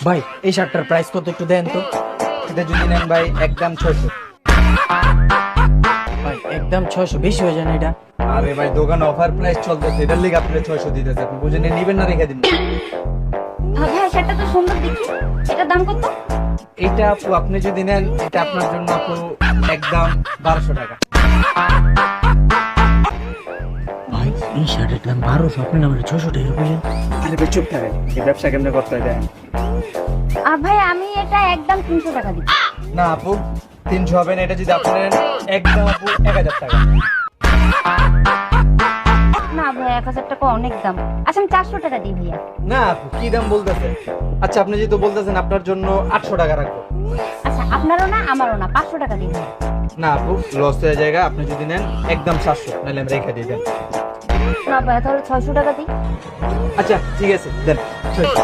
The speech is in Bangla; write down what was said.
ভাই এই শার্টটার প্রাইস কত একটু দেন তো। এটা যদি নেন ভাই একদম 600। ভাই একদম 600 বেশি হয়ে যায় না এটা? আরে ভাই দোকান অফার প্রাইস চলতেছে, এটার লিগে আপনি 600 দিতেছে, আপনি বুঝে নিবেন না রেখে দিন। ভাইয়া শার্টটা তো সুন্দর দেখি, এটার দাম কত? এটা আপু আপনি যদি নেন এটা আপনার জন্য আপু একদম 1200 টাকা। ভাই এই শার্টের দাম 1200, আপনি না 600 টাকা বললেন। আরে ভাই চুপ থাকেন, এই ব্যবসা কেমনে করতে হয় দেখেন। আর ভাই আমি এটা একদম 300 টাকা দিই। না আপু 300 হবে না, এটা যদি আপনি নেন একদম আপু 1000 টাকা। না ভাই 1000 টাকা অনেক দাম। আচ্ছা আমি 400 টাকা দিই ভাইয়া। না আপু কি দাম বলতেছেন? আচ্ছা আপনি যেহেতু বলতেছেন আপনার জন্য 800 টাকা রাখবো। আচ্ছা আপনারও না আমারও না, 500 টাকা দিই ভাইয়া। না আপু লস হয়ে জায়গা, আপনি যদি নেন একদম 700, নাহলে আমি রেখে দিয়ে দেন। না ভাইয়া তাহলে 600 টাকা দিই। আচ্ছা ঠিক আছে দেন 600।